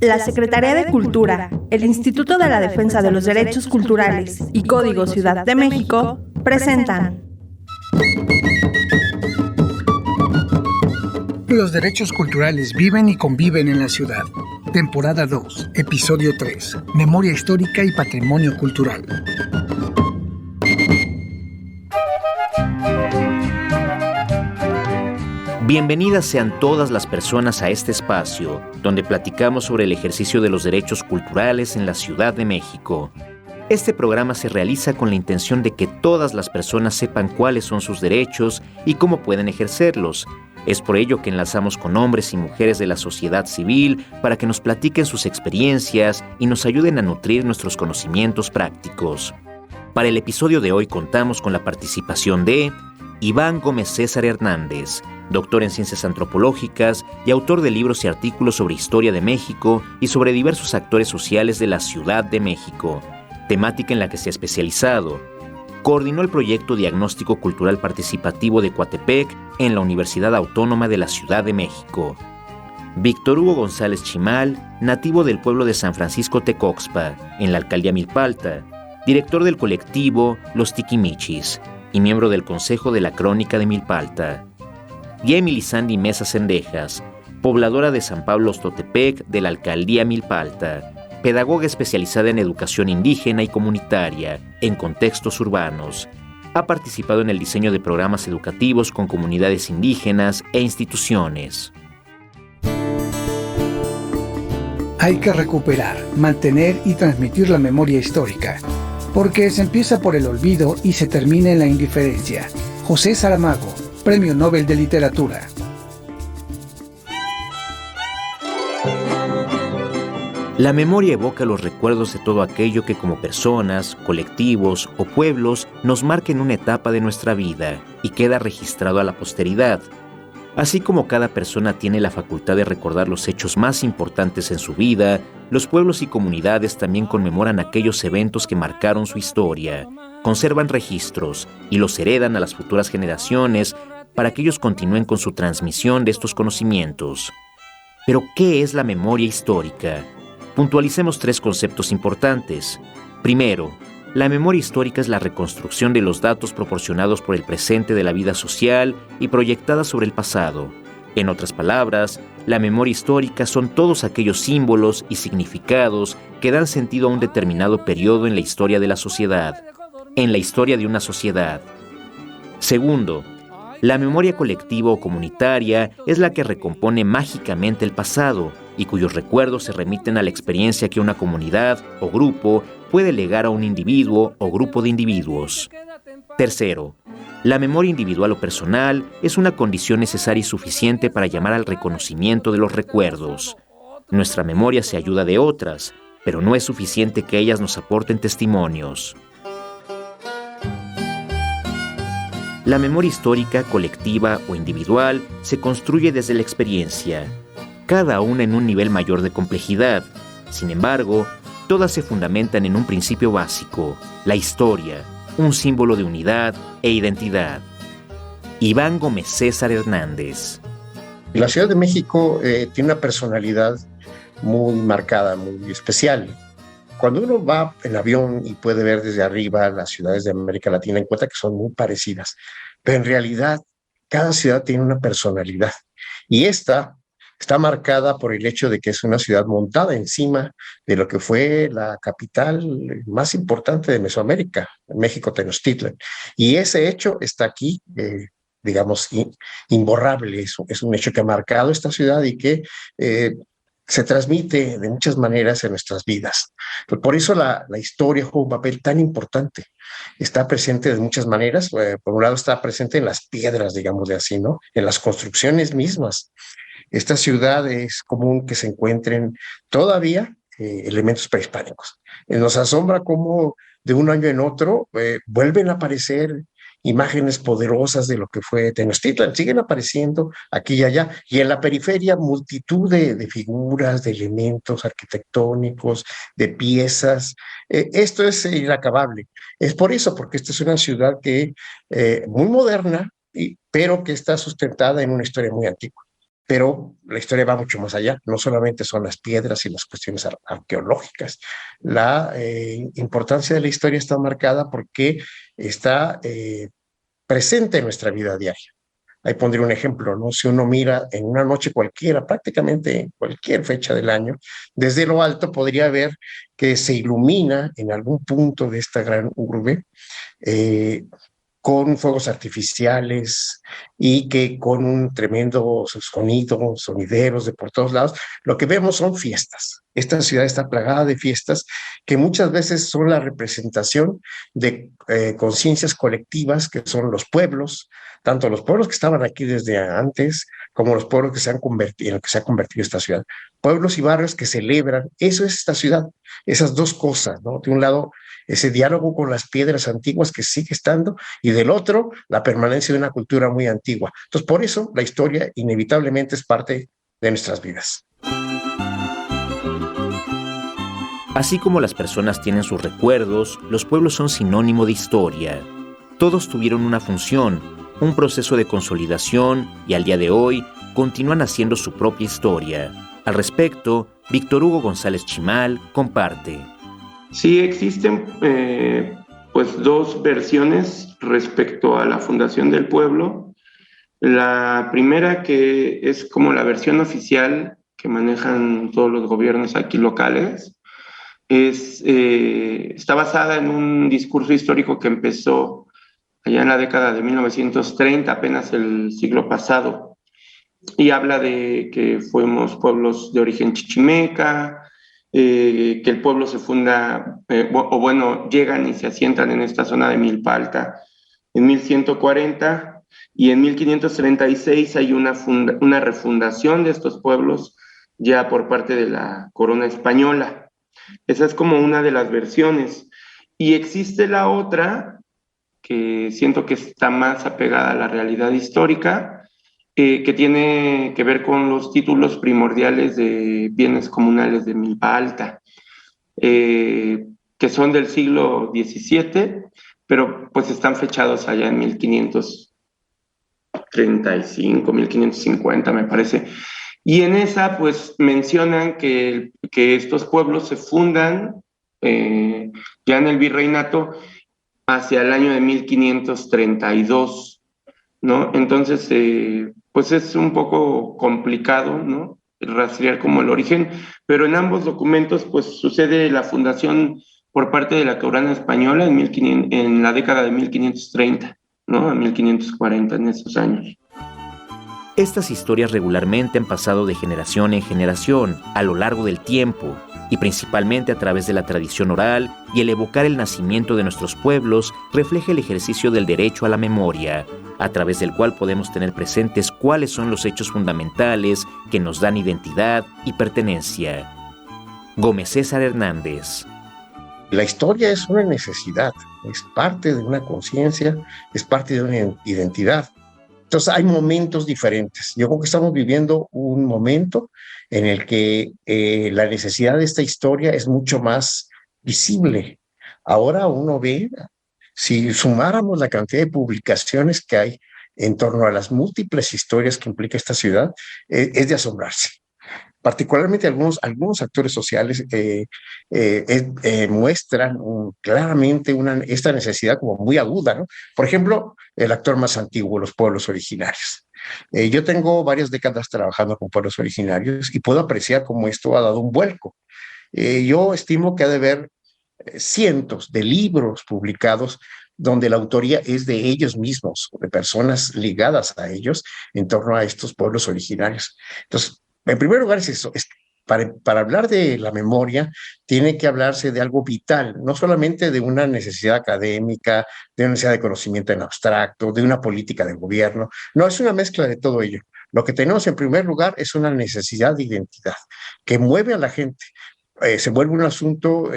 La Secretaría de Cultura, el Instituto de la Defensa de los Derechos Culturales y Código Ciudad de México presentan Los derechos culturales viven y conviven en la ciudad. Temporada 2, Episodio 3, Memoria Histórica y Patrimonio Cultural. Bienvenidas sean todas las personas a este espacio, donde platicamos sobre el ejercicio de los derechos culturales en la Ciudad de México. Este programa se realiza con la intención de que todas las personas sepan cuáles son sus derechos y cómo pueden ejercerlos. Es por ello que enlazamos con hombres y mujeres de la sociedad civil para que nos platiquen sus experiencias y nos ayuden a nutrir nuestros conocimientos prácticos. Para el episodio de hoy contamos con la participación de Iván Gómez César Hernández, doctor en Ciencias Antropológicas y autor de libros y artículos sobre historia de México y sobre diversos actores sociales de la Ciudad de México, temática en la que se ha especializado. Coordinó el proyecto Diagnóstico Cultural Participativo de Coatepec en la Universidad Autónoma de la Ciudad de México. Víctor Hugo González Chimal, nativo del pueblo de San Francisco Tecoxpa, en la Alcaldía Milpalta, director del colectivo Los Tiquimichis y miembro del Consejo de la Crónica de Milpalta. Y Emily Sandy Mesa Cendejas, pobladora de San Pablo Ostotepec de la Alcaldía Milpalta, pedagoga especializada en educación indígena y comunitaria en contextos urbanos. Ha participado en el diseño de programas educativos con comunidades indígenas e instituciones. Hay que recuperar, mantener y transmitir la memoria histórica, porque se empieza por el olvido y se termina en la indiferencia. José Saramago, Premio Nobel de Literatura. La memoria evoca los recuerdos de todo aquello que como personas, colectivos o pueblos nos marca en una etapa de nuestra vida y queda registrado a la posteridad. Así como cada persona tiene la facultad de recordar los hechos más importantes en su vida, los pueblos y comunidades también conmemoran aquellos eventos que marcaron su historia, conservan registros y los heredan a las futuras generaciones para que ellos continúen con su transmisión de estos conocimientos. Pero, ¿qué es la memoria histórica? Puntualicemos 3 conceptos importantes. Primero, la memoria histórica es la reconstrucción de los datos proporcionados por el presente de la vida social y proyectada sobre el pasado. En otras palabras, la memoria histórica son todos aquellos símbolos y significados que dan sentido a un determinado periodo en la historia de la sociedad, en la historia de una sociedad. Segundo, la memoria colectiva o comunitaria es la que recompone mágicamente el pasado y cuyos recuerdos se remiten a la experiencia que una comunidad o grupo puede legar a un individuo o grupo de individuos. Tercero, la memoria individual o personal es una condición necesaria y suficiente para llamar al reconocimiento de los recuerdos. Nuestra memoria se ayuda de otras, pero no es suficiente que ellas nos aporten testimonios. La memoria histórica, colectiva o individual se construye desde la experiencia, cada una en un nivel mayor de complejidad. Sin embargo, todas se fundamentan en un principio básico, la historia, un símbolo de unidad e identidad. Iván Gómez César Hernández. La Ciudad de México tiene una personalidad muy marcada, muy especial. Cuando uno va en avión y puede ver desde arriba las ciudades de América Latina, encuentra que son muy parecidas, pero en realidad cada ciudad tiene una personalidad y esta está marcada por el hecho de que es una ciudad montada encima de lo que fue la capital más importante de Mesoamérica, México Tenochtitlan, y ese hecho está aquí, digamos, imborrable. Es un hecho que ha marcado esta ciudad y que se transmite de muchas maneras en nuestras vidas. Pues por eso la historia juega un papel tan importante. Está presente de muchas maneras. Por un lado está presente en las piedras, digamos de así, ¿no? En las construcciones mismas. Esta ciudad es común que se encuentren todavía elementos prehispánicos. Nos asombra cómo de un año en otro vuelven a aparecer imágenes poderosas de lo que fue Tenochtitlan, siguen apareciendo aquí y allá, y en la periferia multitud de figuras, de elementos arquitectónicos, de piezas. Esto es inacabable. Es por eso, porque esta es una ciudad que muy moderna, pero que está sustentada en una historia muy antigua. pero la historia va mucho más allá. No solamente son las piedras y las cuestiones arqueológicas. La importancia de la historia está marcada porque está presente en nuestra vida diaria. Ahí pondré un ejemplo, ¿no? Si uno mira en una noche cualquiera, prácticamente en cualquier fecha del año, desde lo alto podría ver que se ilumina en algún punto de esta gran urbe eh, con fuegos artificiales y que con un tremendo sonido, sonideros de por todos lados, lo que vemos son fiestas. Esta ciudad está plagada de fiestas que muchas veces son la representación de conciencias colectivas que son los pueblos, tanto los pueblos que estaban aquí desde antes como los pueblos que se han convertido, en lo que se ha convertido esta ciudad. Pueblos y barrios que celebran, eso es esta ciudad, esas dos cosas, ¿no? De un lado, ese diálogo con las piedras antiguas que sigue estando, y del otro, la permanencia de una cultura muy antigua. Entonces, por eso la historia inevitablemente es parte de nuestras vidas. Así como las personas tienen sus recuerdos, los pueblos son sinónimo de historia. Todos tuvieron una función, un proceso de consolidación y al día de hoy continúan haciendo su propia historia. Al respecto, Víctor Hugo González Chimal comparte. Sí, existen pues dos versiones respecto a la fundación del pueblo. La primera, que es como la versión oficial que manejan todos los gobiernos aquí locales, está basada en un discurso histórico que empezó allá en la década de 1930, apenas el siglo pasado, y habla de que fuimos pueblos de origen chichimeca, que el pueblo se funda, llegan y se asientan en esta zona de Milpa Alta en 1140, y en 1536 hay una refundación de estos pueblos ya por parte de la corona española. Esa es como una de las versiones. Y existe la otra, que siento que está más apegada a la realidad histórica, que tiene que ver con los títulos primordiales de bienes comunales de Milpa Alta, que son del siglo XVII, pero pues están fechados allá en 1535, 1550, me parece. Y en esa, pues, mencionan que estos pueblos se fundan ya en el virreinato hacia el año de 1532, ¿no? Entonces, pues es un poco complicado, ¿no?, rastrear como el origen, pero en ambos documentos, pues, sucede la fundación por parte de la corona española en la década de 1530, ¿no?, a 1540, en esos años. Estas historias regularmente han pasado de generación en generación a lo largo del tiempo y principalmente a través de la tradición oral, y el evocar el nacimiento de nuestros pueblos refleja el ejercicio del derecho a la memoria, a través del cual podemos tener presentes cuáles son los hechos fundamentales que nos dan identidad y pertenencia. Gómez César Hernández. La historia es una necesidad, es parte de una conciencia, es parte de una identidad. Entonces hay momentos diferentes. Yo creo que estamos viviendo un momento en el que la necesidad de esta historia es mucho más visible. Ahora uno ve, si sumáramos la cantidad de publicaciones que hay en torno a las múltiples historias que implica esta ciudad, es de asombrarse. Particularmente algunos actores sociales muestran claramente esta necesidad como muy aguda, ¿no? Por ejemplo, el actor más antiguo, los pueblos originarios. Yo tengo varias décadas trabajando con pueblos originarios y puedo apreciar cómo esto ha dado un vuelco. Yo estimo que ha de haber cientos de libros publicados donde la autoría es de ellos mismos, de personas ligadas a ellos en torno a estos pueblos originarios. Entonces, en primer lugar es eso, para hablar de la memoria tiene que hablarse de algo vital, no solamente de una necesidad académica, de una necesidad de conocimiento en abstracto, de una política de gobierno, no, es una mezcla de todo ello. Lo que tenemos en primer lugar es una necesidad de identidad que mueve a la gente. Se vuelve un asunto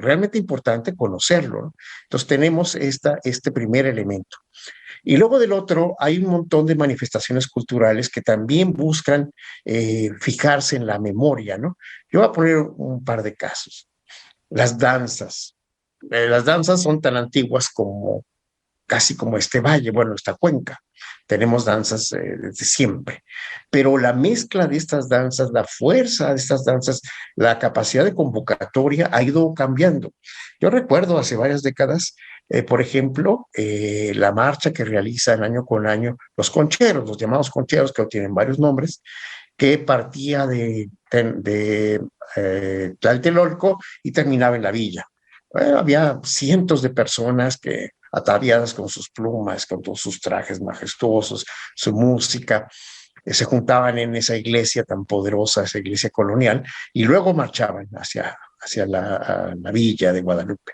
realmente importante conocerlo, ¿no? Entonces tenemos este primer elemento. Y luego del otro hay un montón de manifestaciones culturales que también buscan fijarse en la memoria, ¿no? Yo voy a poner un par de casos. Las danzas. Las danzas son tan antiguas como casi como este valle, bueno, esta cuenca. Tenemos danzas desde siempre, pero la mezcla de estas danzas, la fuerza de estas danzas, la capacidad de convocatoria ha ido cambiando. Yo recuerdo hace varias décadas, por ejemplo, la marcha que realizan año con año los concheros, los llamados concheros, que tienen varios nombres, que partía de Tlatelolco y terminaba en la villa. Había cientos de personas que ataviadas con sus plumas, con todos sus trajes majestuosos, su música, se juntaban en esa iglesia tan poderosa, esa iglesia colonial, y luego marchaban hacia la villa de Guadalupe.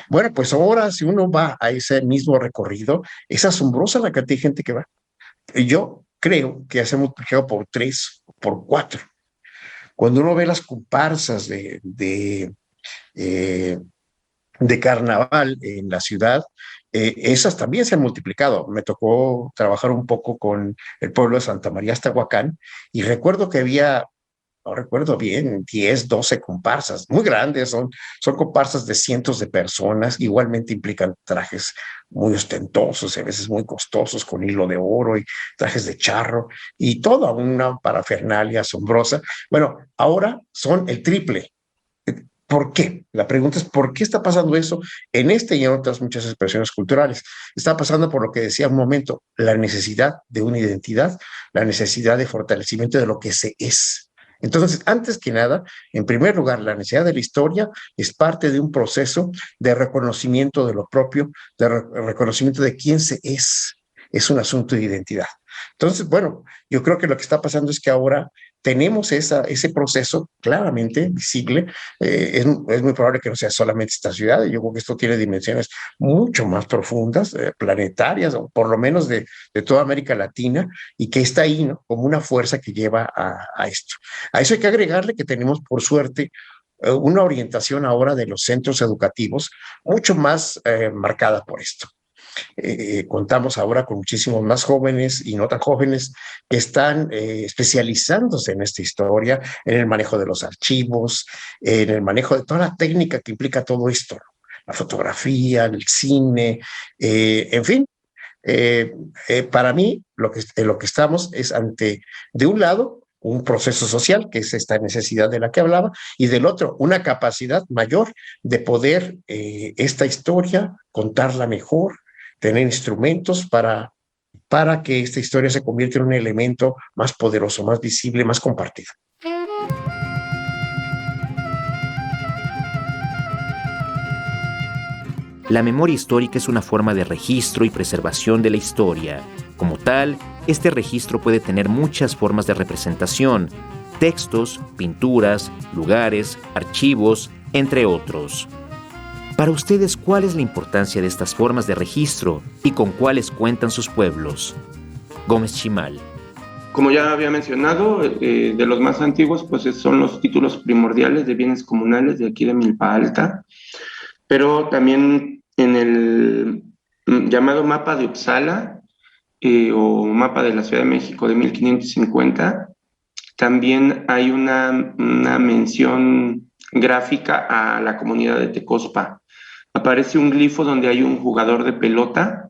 Bueno, pues ahora si uno va a ese mismo recorrido, es asombrosa la cantidad de gente que va. Yo creo que hacemos multiplicado por 3, por 4. Cuando uno ve las comparsas de carnaval en la ciudad, esas también se han multiplicado. Me tocó trabajar un poco con el pueblo de Santa María Aztahuacán y recuerdo que había, no recuerdo bien, 10, 12 comparsas, muy grandes, son comparsas de cientos de personas, igualmente implican trajes muy ostentosos, a veces muy costosos, con hilo de oro y trajes de charro y toda una parafernalia asombrosa. Bueno, ahora son el triple. ¿Por qué? La pregunta es, ¿por qué está pasando eso en este y en otras muchas expresiones culturales? Está pasando por lo que decía un momento, la necesidad de una identidad, la necesidad de fortalecimiento de lo que se es. Entonces, antes que nada, en primer lugar, la necesidad de la historia es parte de un proceso de reconocimiento de lo propio, de reconocimiento de quién se es. Es un asunto de identidad. Entonces, bueno, yo creo que lo que está pasando es que ahora tenemos ese proceso claramente visible. Es muy probable que no sea solamente esta ciudad. Yo creo que esto tiene dimensiones mucho más profundas, planetarias, o por lo menos de toda América Latina, y que está ahí, ¿no?, como una fuerza que lleva a esto. A eso hay que agregarle que tenemos, por suerte, una orientación ahora de los centros educativos mucho más marcada por esto. Contamos ahora con muchísimos más jóvenes y no tan jóvenes que están especializándose en esta historia, en el manejo de los archivos, en el manejo de toda la técnica que implica todo esto, ¿no? La fotografía, el cine, en fin. Para mí, lo que estamos es ante, de un lado, un proceso social, que es esta necesidad de la que hablaba, y del otro, una capacidad mayor de poder esta historia, contarla mejor, tener instrumentos para que esta historia se convierta en un elemento más poderoso, más visible, más compartido. La memoria histórica es una forma de registro y preservación de la historia. Como tal, este registro puede tener muchas formas de representación: textos, pinturas, lugares, archivos, entre otros. Para ustedes, ¿cuál es la importancia de estas formas de registro y con cuáles cuentan sus pueblos? Gómez Chimal. Como ya había mencionado, de los más antiguos, pues son los títulos primordiales de bienes comunales de aquí de Milpa Alta, pero también en el llamado mapa de Uppsala o mapa de la Ciudad de México de 1550, también hay una mención gráfica a la comunidad de Tecospa. Aparece un glifo donde hay un jugador de pelota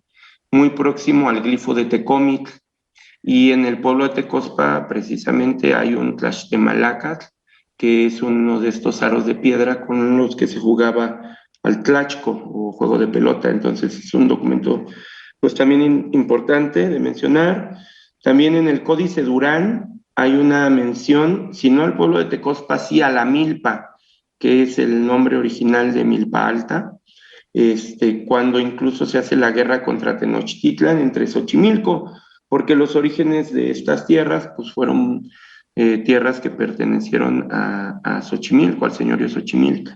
muy próximo al glifo de Tecómitl, y en el pueblo de Tecospa precisamente hay un Tlaxtemalacatl, que es uno de estos aros de piedra con los que se jugaba al tlachco o juego de pelota. Entonces es un documento pues también importante de mencionar. También en el Códice Durán hay una mención, si no al pueblo de Tecospa, sí a la milpa, que es el nombre original de Milpa Alta, cuando incluso se hace la guerra contra Tenochtitlan entre Xochimilco, porque los orígenes de estas tierras pues fueron tierras que pertenecieron a Xochimilco, al señorío Xochimilco.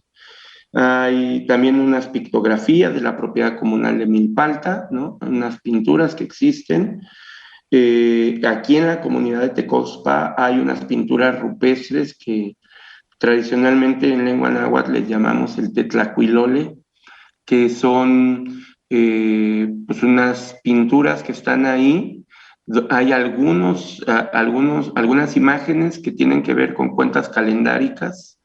Hay también unas pictografías de la propiedad comunal de Milpa Alta, ¿no?, unas pinturas que existen. Aquí en la comunidad de Tecospa hay unas pinturas rupestres que tradicionalmente en lengua náhuatl les llamamos el tetlacuilole, que son pues unas pinturas que están ahí. Hay algunas imágenes que tienen que ver con cuentas calendáricas.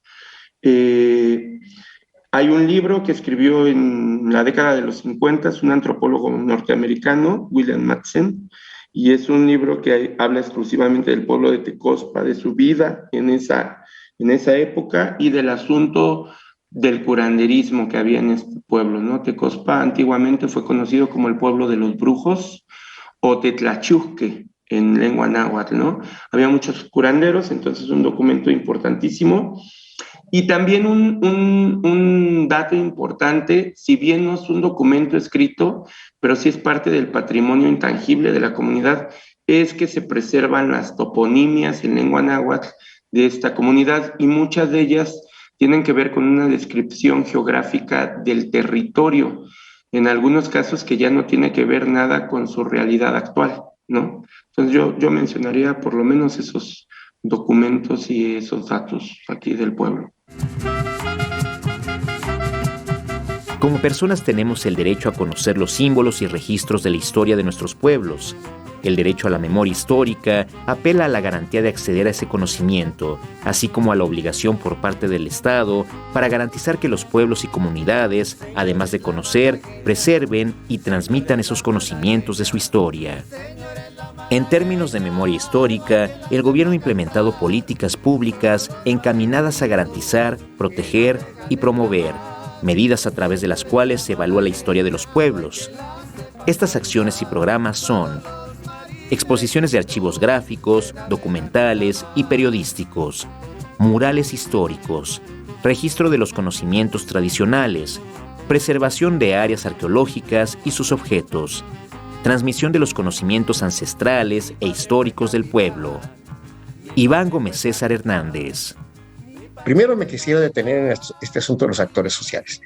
Hay un libro que escribió en la década de los 50, un antropólogo norteamericano, William Madsen, y es un libro que habla exclusivamente del pueblo de Tecospa, de su vida en esa época y del asunto del curanderismo que había en este pueblo, ¿no? Tecospa antiguamente fue conocido como el pueblo de los brujos o Tetlachusque en lengua náhuatl, ¿no? Había muchos curanderos, entonces un documento importantísimo. Y también un dato importante, si bien no es un documento escrito, pero sí es parte del patrimonio intangible de la comunidad, es que se preservan las toponimias en lengua náhuatl de esta comunidad y muchas de ellas tienen que ver con una descripción geográfica del territorio, en algunos casos que ya no tiene que ver nada con su realidad actual, ¿no? Entonces yo mencionaría por lo menos esos documentos y esos datos aquí del pueblo. Como personas tenemos el derecho a conocer los símbolos y registros de la historia de nuestros pueblos. El derecho a la memoria histórica apela a la garantía de acceder a ese conocimiento, así como a la obligación por parte del Estado para garantizar que los pueblos y comunidades, además de conocer, preserven y transmitan esos conocimientos de su historia. En términos de memoria histórica, el gobierno ha implementado políticas públicas encaminadas a garantizar, proteger y promover, medidas a través de las cuales se evalúa la historia de los pueblos. Estas acciones y programas son exposiciones de archivos gráficos, documentales y periodísticos, murales históricos, registro de los conocimientos tradicionales, preservación de áreas arqueológicas y sus objetos, transmisión de los conocimientos ancestrales e históricos del pueblo. Iván Gómez César Hernández. Primero me quisiera detener en este asunto de los actores sociales.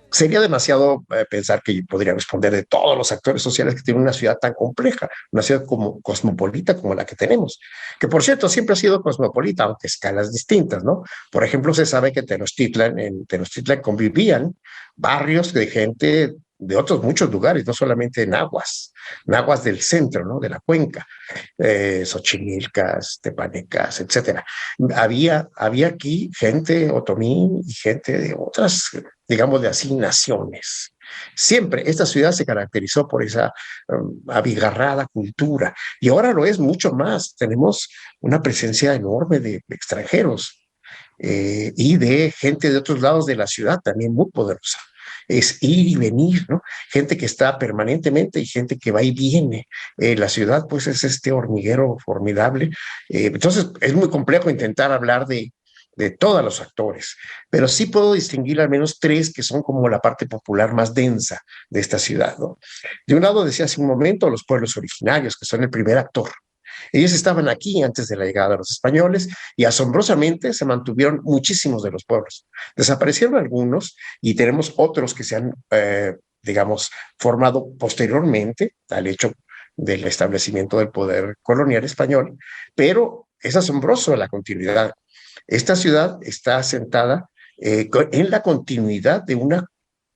Sería demasiado pensar que yo podría responder de todos los actores sociales que tiene una ciudad tan compleja, una ciudad como cosmopolita como la que tenemos, que por cierto siempre ha sido cosmopolita, aunque a escalas distintas, ¿no? Por ejemplo, se sabe que en Tenochtitlan convivían barrios de gente de otros muchos lugares, no solamente nahuas del centro, ¿no? De la cuenca, Xochimilcas, tepanecas, etcétera. Había aquí gente otomí y gente de otras, digamos de así, naciones. Siempre esta ciudad se caracterizó por esa abigarrada cultura y ahora lo es mucho más. Tenemos una presencia enorme de extranjeros y de gente de otros lados de la ciudad también muy poderosa. Es ir y venir, ¿no? Gente que está permanentemente y gente que va y viene. La ciudad, pues, es este hormiguero formidable. Entonces, es muy complejo intentar hablar de todos los actores, pero sí puedo distinguir al menos tres que son como la parte popular más densa de esta ciudad, ¿no? De un lado, decía hace un momento, los pueblos originarios, que son el primer actor. Ellos estaban aquí antes de la llegada de los españoles y asombrosamente se mantuvieron muchísimos de los pueblos. Desaparecieron algunos y tenemos otros que se han, digamos, formado posteriormente al hecho del establecimiento del poder colonial español, pero es asombroso la continuidad. Esta ciudad está asentada en la continuidad de una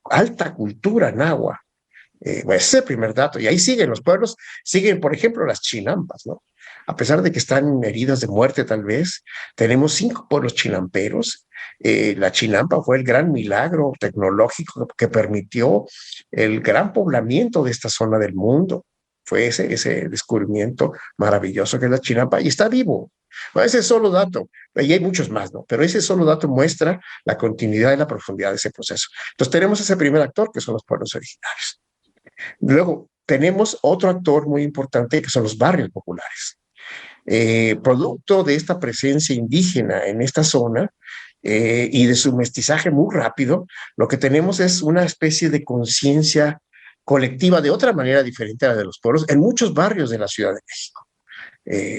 alta cultura náhuatl. Ese es el primer dato. Y ahí siguen los pueblos, siguen, por ejemplo, las chinampas, ¿no? A pesar de que están heridas de muerte tal vez, tenemos 5 pueblos chinamperos. La chinampa fue el gran milagro tecnológico que permitió el gran poblamiento de esta zona del mundo. Fue ese descubrimiento maravilloso que es la chinampa y está vivo. Bueno, ese solo dato, y hay muchos más, ¿no? Pero ese solo dato muestra la continuidad y la profundidad de ese proceso. Entonces tenemos ese primer actor que son los pueblos originarios. Luego tenemos otro actor muy importante que son los barrios populares. Producto de esta presencia indígena en esta zona y de su mestizaje muy rápido, lo que tenemos es una especie de conciencia colectiva de otra manera diferente a la de los pueblos en muchos barrios de la Ciudad de México.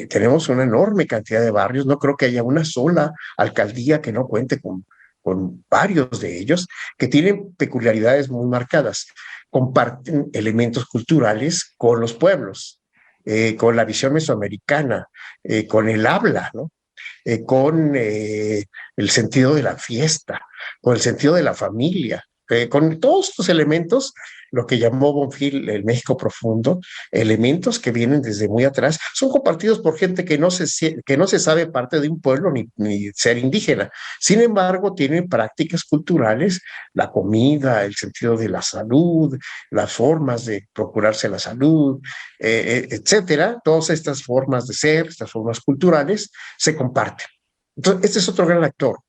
Tenemos una enorme cantidad de barrios, no creo que haya una sola alcaldía que no cuente con varios de ellos que tienen peculiaridades muy marcadas, comparten elementos culturales con los pueblos, con la visión mesoamericana, con el habla, ¿no? Con el sentido de la fiesta, con el sentido de la familia, con todos estos elementos, lo que llamó Bonfil el México profundo, elementos que vienen desde muy atrás, son compartidos por gente que no se sabe parte de un pueblo ni ser indígena. Sin embargo, tienen prácticas culturales, la comida, el sentido de la salud, las formas de procurarse la salud, etcétera. Todas estas formas de ser, estas formas culturales, se comparten. Entonces, este es otro gran actor,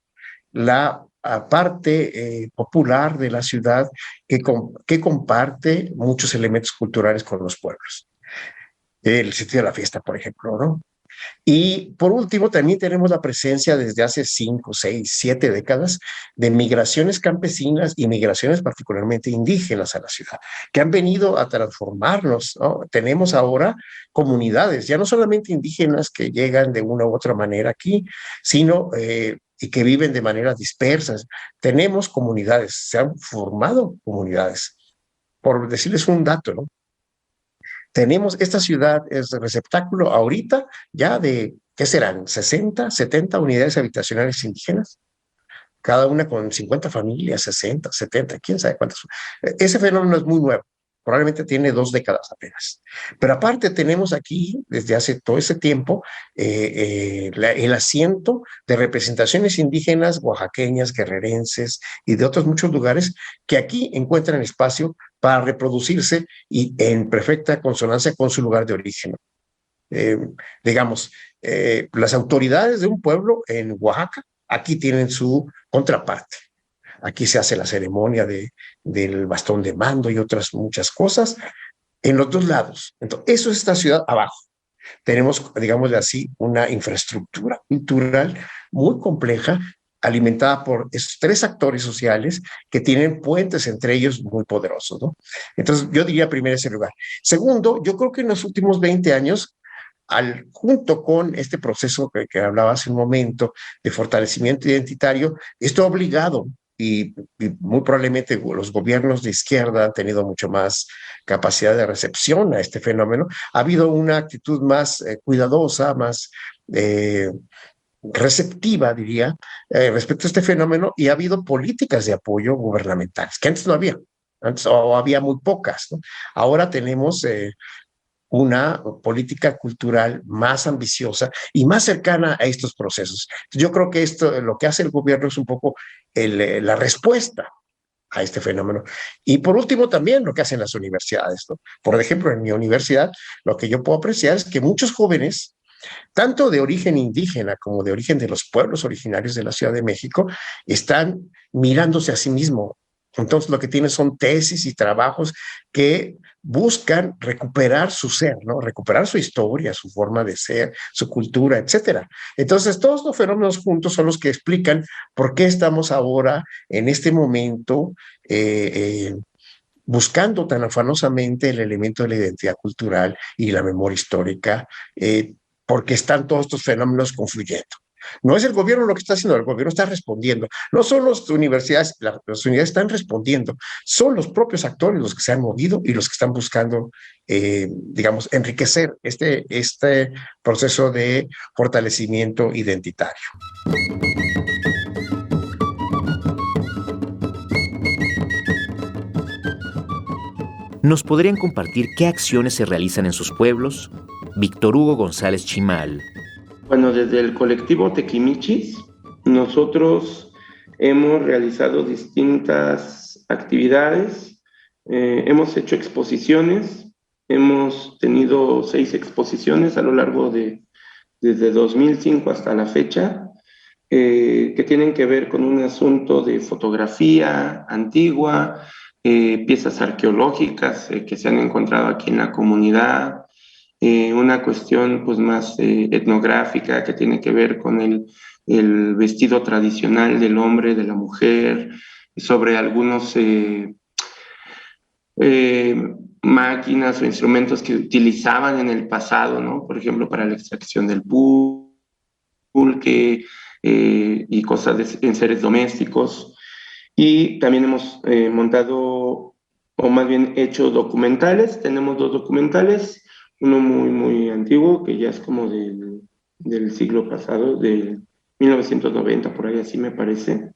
la parte popular de la ciudad que comparte muchos elementos culturales con los pueblos. El sitio de la fiesta, por ejemplo, ¿no? Y por último, también tenemos la presencia desde hace 5, 6, 7 décadas de migraciones campesinas y migraciones particularmente indígenas a la ciudad, que han venido a transformarnos, ¿no? Tenemos ahora comunidades, ya no solamente indígenas que llegan de una u otra manera aquí, sino y que viven de maneras dispersas. Tenemos comunidades, se han formado comunidades. Por decirles un dato, ¿no? Tenemos, esta ciudad es de receptáculo ahorita ya de, ¿qué serán? 60, 70 unidades habitacionales indígenas, cada una con 50 familias, 60, 70, quién sabe cuántas. Ese fenómeno es muy nuevo, probablemente tiene 2 décadas apenas. Pero aparte tenemos aquí, desde hace todo ese tiempo, el asiento de representaciones indígenas oaxaqueñas, guerrerenses y de otros muchos lugares que aquí encuentran espacio para reproducirse y en perfecta consonancia con su lugar de origen. Digamos, las autoridades de un pueblo en Oaxaca aquí tienen su contraparte. Aquí se hace la ceremonia del bastón de mando y otras muchas cosas en los 2 lados. Entonces, eso es esta ciudad abajo. Tenemos, digámosle así, una infraestructura cultural muy compleja, alimentada por esos 3 actores sociales que tienen puentes entre ellos muy poderosos, ¿no? Entonces, yo diría primero ese lugar. Segundo, yo creo que en los últimos 20 años, junto con este proceso que hablaba hace un momento de fortalecimiento identitario, esto ha obligado y muy probablemente los gobiernos de izquierda han tenido mucho más capacidad de recepción a este fenómeno. Ha habido una actitud más cuidadosa, más receptiva, diría, respecto a este fenómeno, y ha habido políticas de apoyo gubernamentales, que antes no había, antes o había muy pocas, ¿no? Ahora tenemos una política cultural más ambiciosa y más cercana a estos procesos. Yo creo que esto, lo que hace el gobierno es un poco la respuesta a este fenómeno. Y por último también lo que hacen las universidades, ¿no? Por ejemplo, en mi universidad, lo que yo puedo apreciar es que muchos jóvenes, tanto de origen indígena como de origen de los pueblos originarios de la Ciudad de México, están mirándose a sí mismos. Entonces lo que tienen son tesis y trabajos que buscan recuperar su ser, ¿no? Recuperar su historia, su forma de ser, su cultura, etcétera. Entonces todos los fenómenos juntos son los que explican por qué estamos ahora en este momento buscando tan afanosamente el elemento de la identidad cultural y la memoria histórica, porque están todos estos fenómenos confluyendo. No es el gobierno lo que está haciendo, el gobierno está respondiendo. No son las universidades, las universidades están respondiendo, son los propios actores los que se han movido y los que están buscando, digamos, enriquecer este proceso de fortalecimiento identitario. ¿Nos podrían compartir qué acciones se realizan en sus pueblos? Víctor Hugo González Chimal. Bueno, desde el colectivo Tequimichis, nosotros hemos realizado distintas actividades, hemos hecho exposiciones, hemos tenido 6 exposiciones a lo largo desde 2005 hasta la fecha, que tienen que ver con un asunto de fotografía antigua, piezas arqueológicas que se han encontrado aquí en la comunidad, una cuestión pues más etnográfica que tiene que ver con el vestido tradicional del hombre, de la mujer, sobre algunos máquinas o instrumentos que utilizaban en el pasado, ¿no? Por ejemplo, para la extracción del pulque y cosas en seres domésticos. Y también hemos montado, o más bien hecho documentales. Tenemos 2 documentales, uno muy, muy antiguo, que ya es como del siglo pasado, de 1990, por ahí así me parece,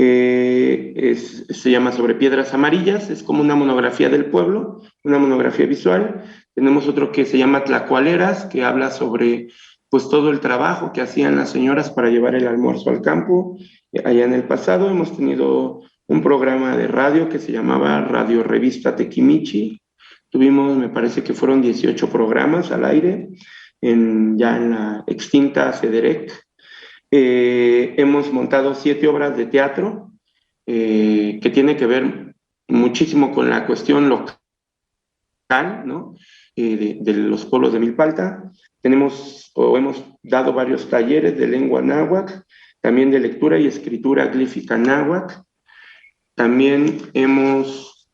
Se llama Sobre Piedras Amarillas, es como una monografía del pueblo, una monografía visual. Tenemos otro que se llama Tlacualeras, que habla sobre pues todo el trabajo que hacían las señoras para llevar el almuerzo al campo. Allá en el pasado hemos tenido un programa de radio que se llamaba Radio Revista Tequimichi. Tuvimos, me parece que fueron 18 programas al aire, ya en la extinta CEDEREC. Hemos montado 7 obras de teatro que tiene que ver muchísimo con la cuestión local, ¿no? De los pueblos de Milpalta. Hemos dado varios talleres de lengua náhuatl, también de lectura y escritura glífica náhuatl. También hemos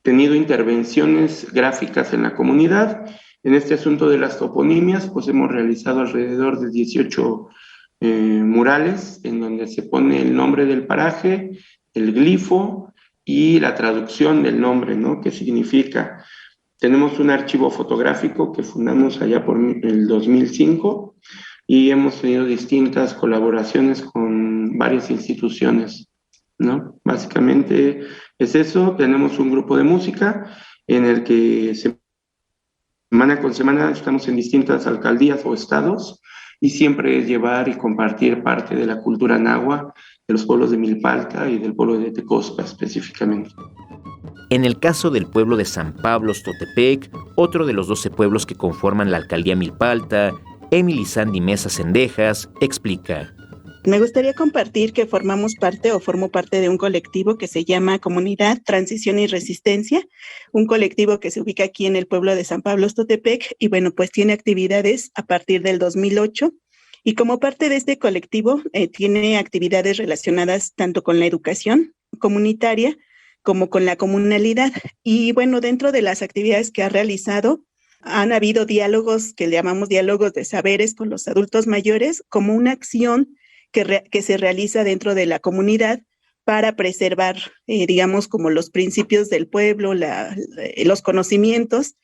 tenido intervenciones gráficas en la comunidad. En este asunto de las toponimias, pues hemos realizado alrededor de 18 murales en donde se pone el nombre del paraje, el glifo y la traducción del nombre, ¿no? ¿Qué significa? Tenemos un archivo fotográfico que fundamos allá por el 2005 y hemos tenido distintas colaboraciones con varias instituciones, ¿no? Básicamente es eso. Tenemos un grupo de música en el que semana con semana estamos en distintas alcaldías o estados, y siempre es llevar y compartir parte de la cultura náhuatl de los pueblos de Milpalta y del pueblo de Tecospa específicamente. En el caso del pueblo de San Pablo Totepec, otro de los 12 pueblos que conforman la alcaldía Milpalta, Emily Sandy Mesa Cendejas explica. Me gustaría compartir que formo parte de un colectivo que se llama Comunidad Transición y Resistencia, un colectivo que se ubica aquí en el pueblo de San Pablo Totepec y bueno, pues tiene actividades a partir del 2008 y como parte de este colectivo tiene actividades relacionadas tanto con la educación comunitaria como con la comunalidad. Y bueno, dentro de las actividades que ha realizado, han habido diálogos que le llamamos diálogos de saberes con los adultos mayores como una acción que se realiza dentro de la comunidad para preservar, digamos, como los principios del pueblo, los conocimientos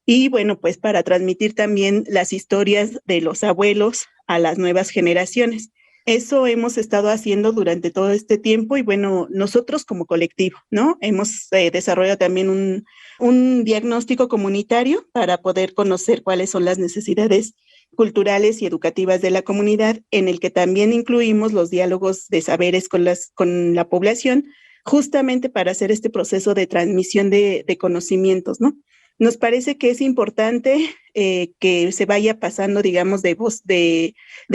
y, bueno, pues para transmitir también las historias de los abuelos a las nuevas generaciones. Eso hemos estado haciendo durante todo este tiempo y, bueno, nosotros como colectivo, ¿no? Hemos desarrollado también un diagnóstico comunitario para poder conocer cuáles son las necesidades culturales y educativas de la comunidad, en el que también incluimos los diálogos de saberes con la población, justamente para hacer este proceso de transmisión de conocimientos, ¿no? Nos parece que es importante que se vaya pasando, digamos, de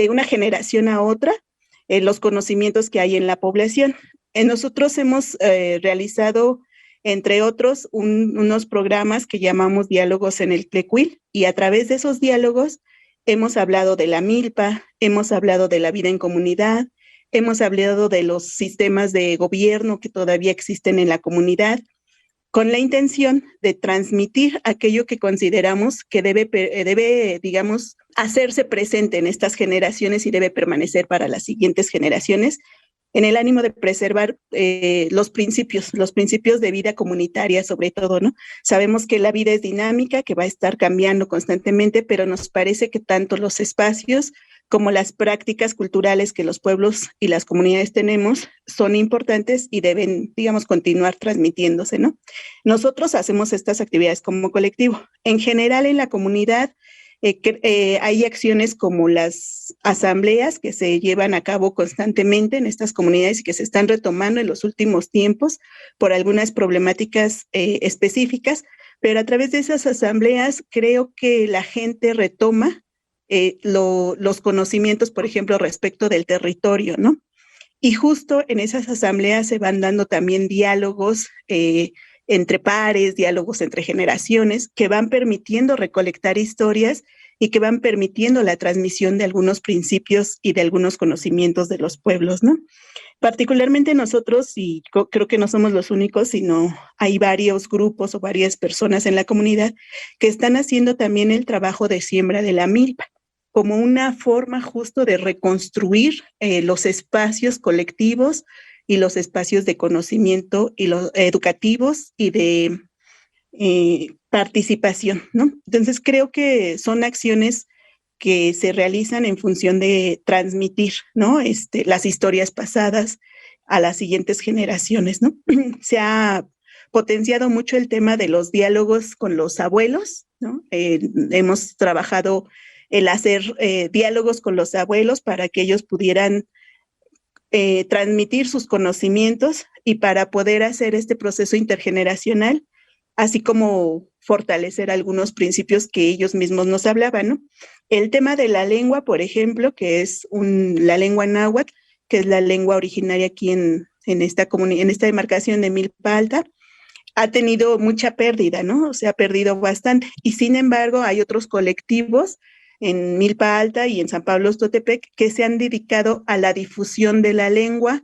una generación a otra los conocimientos que hay en la población. Nosotros hemos realizado, entre otros, unos programas que llamamos Diálogos en el Tlecuil, y a través de esos diálogos hemos hablado de la milpa, hemos hablado de la vida en comunidad, hemos hablado de los sistemas de gobierno que todavía existen en la comunidad, con la intención de transmitir aquello que consideramos que debe, digamos, hacerse presente en estas generaciones y debe permanecer para las siguientes generaciones, en el ánimo de preservar los principios de vida comunitaria sobre todo, ¿no? Sabemos que la vida es dinámica, que va a estar cambiando constantemente, pero nos parece que tanto los espacios como las prácticas culturales que los pueblos y las comunidades tenemos son importantes y deben, digamos, continuar transmitiéndose, ¿no? Nosotros hacemos estas actividades como colectivo. En general, en la comunidad hay acciones como las asambleas que se llevan a cabo constantemente en estas comunidades y que se están retomando en los últimos tiempos por algunas problemáticas específicas, pero a través de esas asambleas creo que la gente retoma los conocimientos, por ejemplo, respecto del territorio, ¿no? Y justo en esas asambleas se van dando también diálogos entre pares, diálogos entre generaciones, que van permitiendo recolectar historias y que van permitiendo la transmisión de algunos principios y de algunos conocimientos de los pueblos, ¿no? Particularmente nosotros, y creo que no somos los únicos, sino hay varios grupos o varias personas en la comunidad que están haciendo también el trabajo de siembra de la milpa, como una forma justo de reconstruir los espacios colectivos y los espacios de conocimiento y los educativos y de participación, ¿no? Entonces creo que son acciones que se realizan en función de transmitir, ¿no? Las historias pasadas, a las siguientes generaciones, ¿no? Se ha potenciado mucho el tema de los diálogos con los abuelos, ¿no? Hemos trabajado el hacer diálogos con los abuelos para que ellos pudieran transmitir sus conocimientos y para poder hacer este proceso intergeneracional, así como fortalecer algunos principios que ellos mismos nos hablaban, ¿no? El tema de la lengua, por ejemplo, que es la lengua náhuatl, que es la lengua originaria aquí en esta demarcación de Milpa Alta, ha tenido mucha pérdida, ¿no? Se ha perdido bastante. Y sin embargo, hay otros colectivos en Milpa Alta y en San Pablo Totepec que se han dedicado a la difusión de la lengua,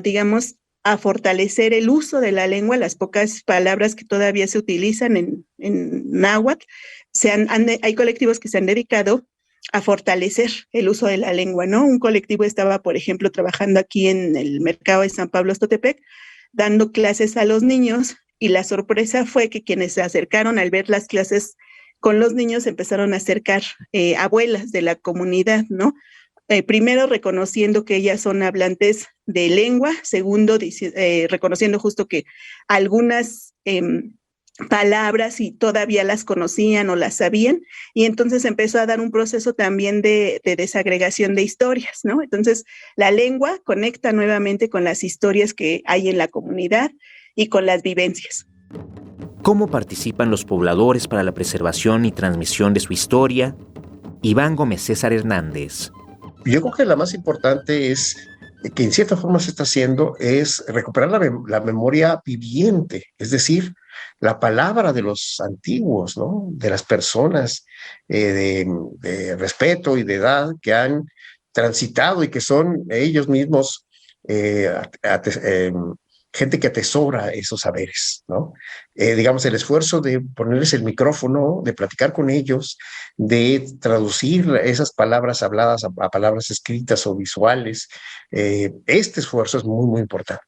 digamos, a fortalecer el uso de la lengua, las pocas palabras que todavía se utilizan en náhuatl. Hay colectivos que se han dedicado a fortalecer el uso de la lengua, ¿no? Un colectivo estaba, por ejemplo, trabajando aquí en el mercado de San Pablo Totepec, dando clases a los niños, y la sorpresa fue que quienes se acercaron al ver las clases con los niños empezaron a acercar abuelas de la comunidad, ¿no? Primero reconociendo que ellas son hablantes de lengua, segundo reconociendo justo que algunas palabras y todavía las conocían o las sabían, y entonces empezó a dar un proceso también de desagregación de historias, ¿no? Entonces la lengua conecta nuevamente con las historias que hay en la comunidad y con las vivencias. ¿Cómo participan los pobladores para la preservación y transmisión de su historia? Iván Gómez César Hernández. Yo creo que la más importante es que en cierta forma se está haciendo es recuperar la memoria viviente, es decir, la palabra de los antiguos, ¿no? De las personas de respeto y de edad que han transitado y que son ellos mismos gente que atesora esos saberes, ¿no? Digamos, el esfuerzo de ponerles el micrófono, de platicar con ellos, de traducir esas palabras habladas a palabras escritas o visuales, este esfuerzo es muy, muy importante.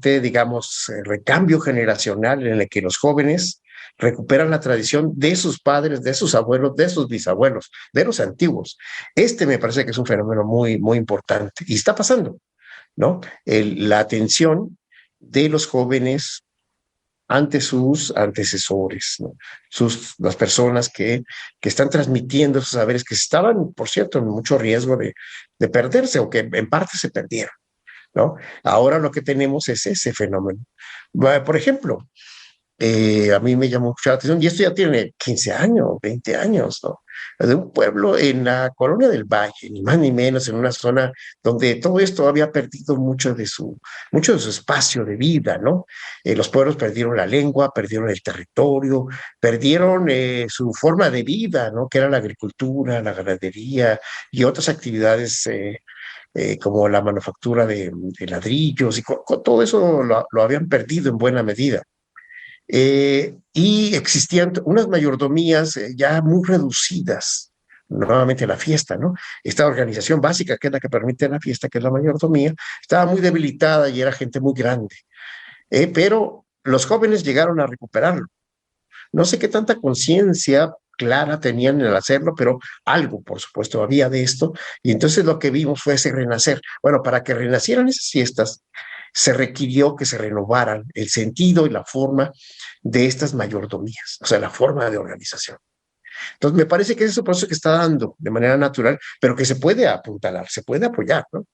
Digamos, recambio generacional en el que los jóvenes recuperan la tradición de sus padres, de sus abuelos, de sus bisabuelos, de los antiguos. Me parece que es un fenómeno muy, muy importante y está pasando, ¿no? La atención de los jóvenes ante sus antecesores, ¿no? Las personas que están transmitiendo esos saberes que estaban, por cierto, en mucho riesgo de perderse o que en parte se perdieron, ¿no? Ahora lo que tenemos es ese fenómeno. Por ejemplo, a mí me llamó mucho la atención, y esto ya tiene 15 años, 20 años, ¿no? De un pueblo en la Colonia del Valle, ni más ni menos, en una zona donde todo esto había perdido mucho de su espacio de vida, ¿no? Los pueblos perdieron la lengua, perdieron el territorio, perdieron su forma de vida, ¿no? Que era la agricultura, la ganadería y otras actividades como la manufactura de ladrillos, y con todo eso lo habían perdido en buena medida. Y existían unas mayordomías ya muy reducidas, nuevamente la fiesta, ¿no? Esta organización básica, que es la que permite la fiesta, que es la mayordomía, estaba muy debilitada y era gente muy grande. Pero los jóvenes llegaron a recuperarlo. No sé qué tanta conciencia clara tenían en el hacerlo, pero algo, por supuesto, había de esto. Y entonces lo que vimos fue ese renacer. Bueno, para que renacieran esas fiestas, se requirió que se renovaran el sentido y la forma de estas mayordomías, o sea, la forma de organización. Entonces, me parece que ese es un proceso que está dando de manera natural, pero que se puede apuntalar, se puede apoyar, ¿no?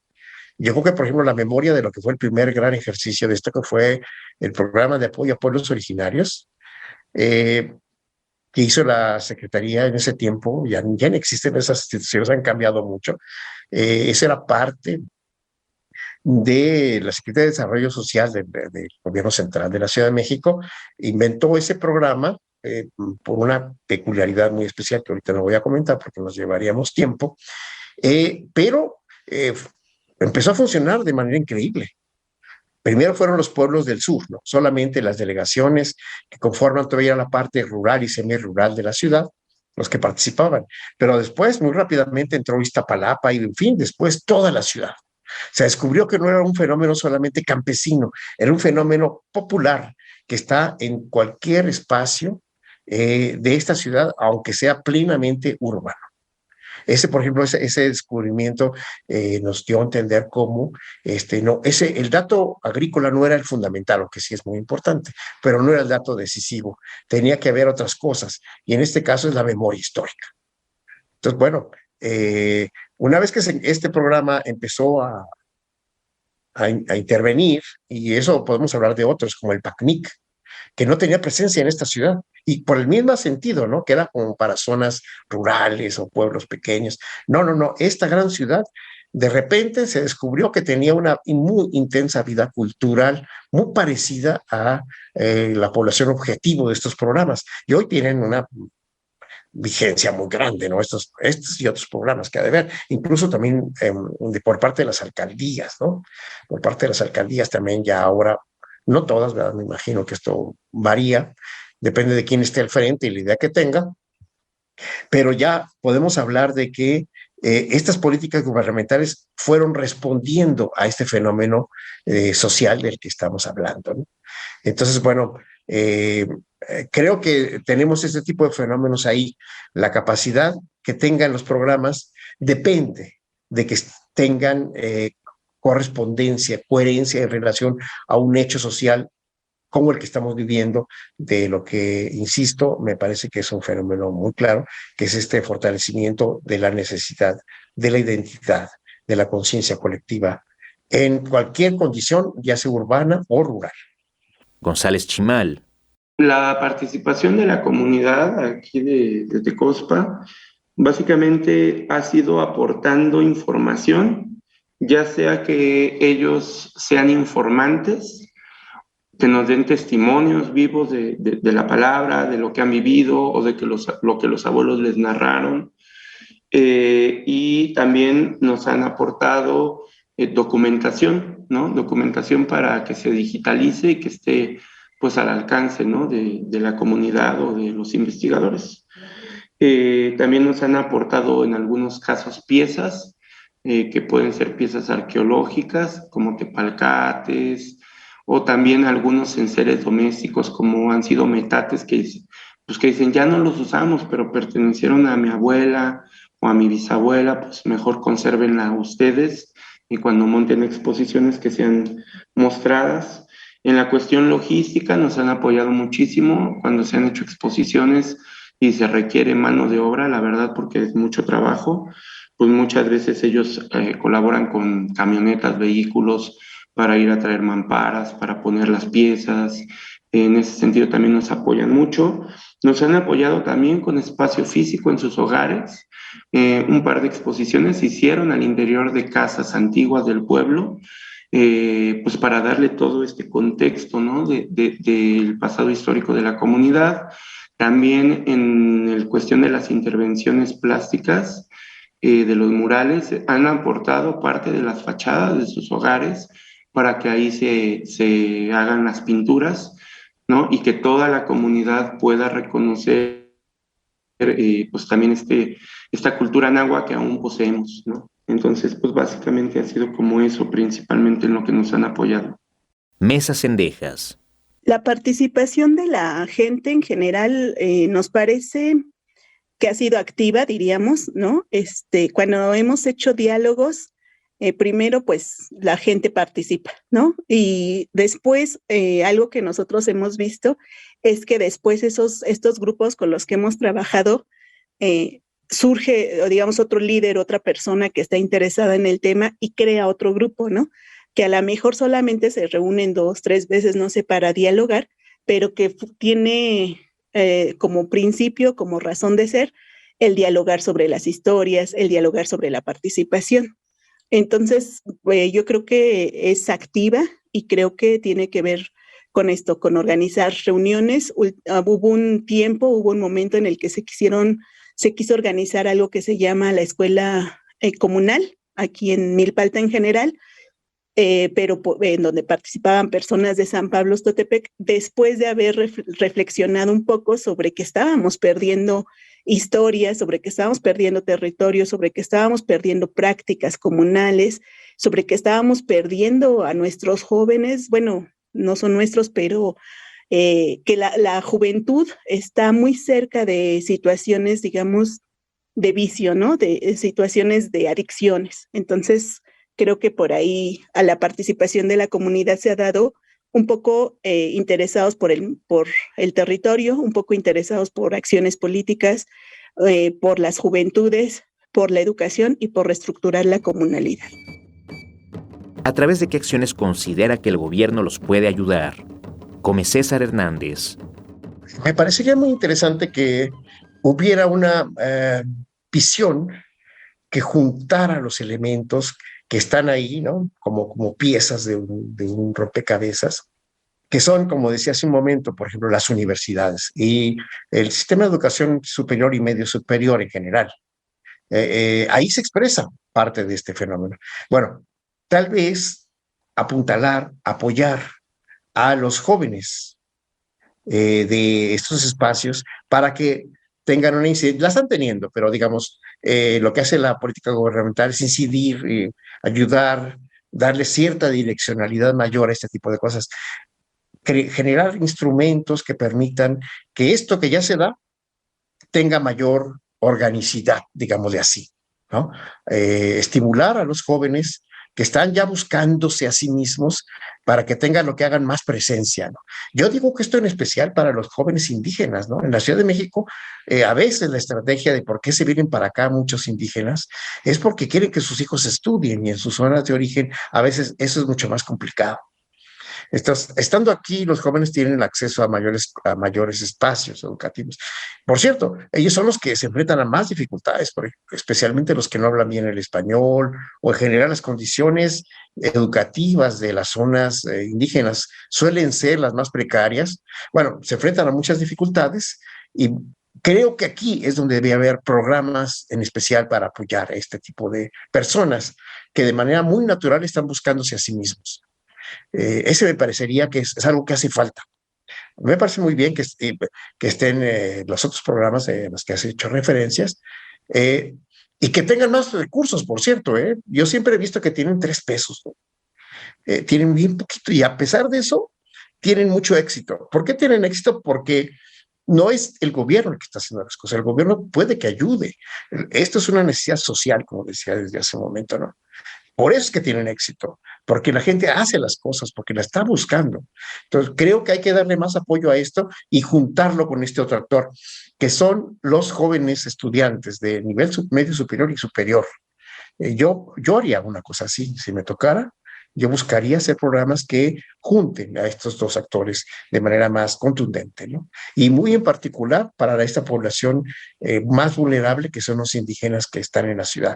Yo creo que, por ejemplo, la memoria de lo que fue el primer gran ejercicio de esto, que fue el programa de apoyo a pueblos originarios, que hizo la Secretaría en ese tiempo, ya no existen esas instituciones, han cambiado mucho. Esa era parte de la Secretaría de Desarrollo Social del Gobierno Central de la Ciudad de México. Inventó ese programa por una peculiaridad muy especial que ahorita no voy a comentar porque nos llevaríamos tiempo, pero empezó a funcionar de manera increíble. Primero fueron los pueblos del sur, ¿no? Solamente las delegaciones que conforman todavía la parte rural y semirural de la ciudad, los que participaban. Pero después, muy rápidamente, entró Iztapalapa y, en fin, después toda la ciudad. Se descubrió que no era un fenómeno solamente campesino, era un fenómeno popular que está en cualquier espacio de esta ciudad, aunque sea plenamente urbano. Por ejemplo, ese descubrimiento nos dio a entender cómo el dato agrícola no era el fundamental, aunque sí es muy importante, pero no era el dato decisivo. Tenía que haber otras cosas, y en este caso es la memoria histórica. Entonces, bueno, una vez que este programa empezó a intervenir, y eso podemos hablar de otros, como el PACNIC, que no tenía presencia en esta ciudad, y por el mismo sentido, ¿no? Que era como para zonas rurales o pueblos pequeños. No, esta gran ciudad de repente se descubrió que tenía una muy intensa vida cultural, muy parecida a la población objetivo de estos programas, y hoy tienen una vigencia muy grande, ¿no? Estos y otros programas que ha de haber, incluso también por parte de las alcaldías, ¿no? Por parte de las alcaldías también ya ahora, no todas, ¿verdad? Me imagino que esto varía, depende de quién esté al frente y la idea que tenga, pero ya podemos hablar de que estas políticas gubernamentales fueron respondiendo a este fenómeno social del que estamos hablando, ¿no? Entonces, bueno, creo que tenemos este tipo de fenómenos ahí. La capacidad que tengan los programas depende de que tengan correspondencia, coherencia en relación a un hecho social como el que estamos viviendo, de lo que, insisto, me parece que es un fenómeno muy claro, que es este fortalecimiento de la necesidad, de la identidad, de la conciencia colectiva, en cualquier condición, ya sea urbana o rural. González Chimal. La participación de la comunidad aquí de Tecospa básicamente ha sido aportando información, ya sea que ellos sean informantes, que nos den testimonios vivos de la palabra, de lo que han vivido o de lo que los abuelos les narraron. Y también nos han aportado documentación, ¿no? Documentación para que se digitalice y que esté pues al alcance, ¿no? de la comunidad o de los investigadores. También nos han aportado en algunos casos piezas, que pueden ser piezas arqueológicas, como tepalcates, o también algunos enseres domésticos, como han sido metates que dicen, ya no los usamos, pero pertenecieron a mi abuela o a mi bisabuela, pues mejor consérvenla ustedes, y cuando monten exposiciones que sean mostradas. En la cuestión logística nos han apoyado muchísimo cuando se han hecho exposiciones y se requiere mano de obra, la verdad, porque es mucho trabajo, pues muchas veces ellos colaboran con camionetas, vehículos, para ir a traer mamparas, para poner las piezas. En ese sentido también nos apoyan mucho. Nos han apoyado también con espacio físico en sus hogares. Un par de exposiciones se hicieron al interior de casas antiguas del pueblo, pues para darle todo este contexto, ¿no? del pasado histórico de la comunidad. También en la cuestión de las intervenciones plásticas, de los murales, han aportado parte de las fachadas de sus hogares para que ahí se hagan las pinturas, ¿no? Y que toda la comunidad pueda reconocer pues también esta cultura náhuatl que aún poseemos, ¿no? Entonces, pues básicamente ha sido como eso, principalmente en lo que nos han apoyado. Mesa Cendejas. La participación de la gente en general nos parece que ha sido activa, diríamos, ¿no? Cuando hemos hecho diálogos, primero, pues, la gente participa, ¿no? Y después, algo que nosotros hemos visto es que después estos grupos con los que hemos trabajado, surge, digamos, otro líder, otra persona que está interesada en el tema y crea otro grupo, ¿no? Que a lo mejor solamente se reúnen 2, 3 veces, no sé, para dialogar, pero que tiene como principio, como razón de ser, el dialogar sobre las historias, el dialogar sobre la participación. Entonces, yo creo que es activa y creo que tiene que ver con esto, con organizar reuniones. Hubo un momento en el que se quiso organizar algo que se llama la escuela comunal, aquí en Milpalta en general, pero en donde participaban personas de San Pablo Totepec, después de haber reflexionado un poco sobre que estábamos perdiendo historias, sobre que estábamos perdiendo territorio, sobre que estábamos perdiendo prácticas comunales, sobre que estábamos perdiendo a nuestros jóvenes, bueno, no son nuestros, pero que la juventud está muy cerca de situaciones, digamos, vicio, ¿no? De situaciones de adicciones. Entonces, creo que por ahí a la participación de la comunidad se ha dado un poco interesados por el territorio, un poco interesados por acciones políticas, por las juventudes, por la educación y por reestructurar la comunalidad. ¿A través de qué acciones considera que el gobierno los puede ayudar? Come César Hernández. Me parecería muy interesante que hubiera una visión que juntara los elementos que están ahí, ¿no? Como piezas de un rompecabezas, que son, como decía hace un momento, por ejemplo, las universidades y el sistema de educación superior y medio superior en general. Ahí se expresa parte de este fenómeno. Bueno, tal vez apuntalar, apoyar a los jóvenes de estos espacios para que tengan una incidencia. La están teniendo, pero digamos, lo que hace la política gubernamental es incidir, ayudar, darle cierta direccionalidad mayor a este tipo de cosas, generar instrumentos que permitan que esto que ya se da tenga mayor organicidad, digámosle así, ¿no? Estimular a los jóvenes que están ya buscándose a sí mismos para que tengan lo que hagan más presencia, ¿no? Yo digo que esto en especial para los jóvenes indígenas, ¿no? En la Ciudad de México, a veces la estrategia de por qué se vienen para acá muchos indígenas es porque quieren que sus hijos estudien y en sus zonas de origen a veces eso es mucho más complicado. Estando aquí, los jóvenes tienen acceso a mayores espacios educativos. Por cierto, ellos son los que se enfrentan a más dificultades, especialmente los que no hablan bien el español o en general las condiciones educativas de las zonas indígenas suelen ser las más precarias. Bueno, se enfrentan a muchas dificultades y creo que aquí es donde debe haber programas en especial para apoyar a este tipo de personas que de manera muy natural están buscándose a sí mismos. Ese me parecería que es algo que hace falta. Me parece muy bien que estén los otros programas en los que has hecho referencias y que tengan más recursos, por cierto. Yo siempre he visto que tienen 3 pesos, ¿no? Tienen bien poquito y a pesar de eso tienen mucho éxito. ¿Por qué tienen éxito? Porque no es el gobierno el que está haciendo las cosas, el gobierno puede que ayude. Esto es una necesidad social, como decía desde hace un momento, ¿no? Por eso es que tienen éxito, porque la gente hace las cosas, porque la está buscando. Entonces, creo que hay que darle más apoyo a esto y juntarlo con este otro actor, que son los jóvenes estudiantes de nivel medio superior y superior. Yo haría una cosa así, si me tocara, yo buscaría hacer programas que junten a estos dos actores de manera más contundente, ¿no? Y muy en particular para esta población más vulnerable, que son los indígenas que están en la ciudad.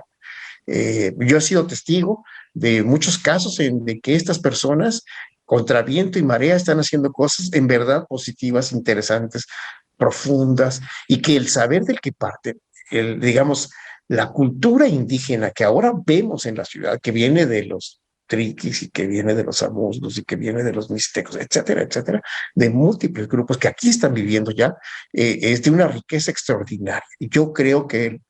Yo he sido testigo de muchos casos de que estas personas, contra viento y marea, están haciendo cosas en verdad positivas, interesantes, profundas, y que el saber del que parte, digamos, la cultura indígena que ahora vemos en la ciudad, que viene de los triquis y que viene de los amuznos y que viene de los mixtecos, etcétera, etcétera, de múltiples grupos que aquí están viviendo ya, es de una riqueza extraordinaria. Y yo creo que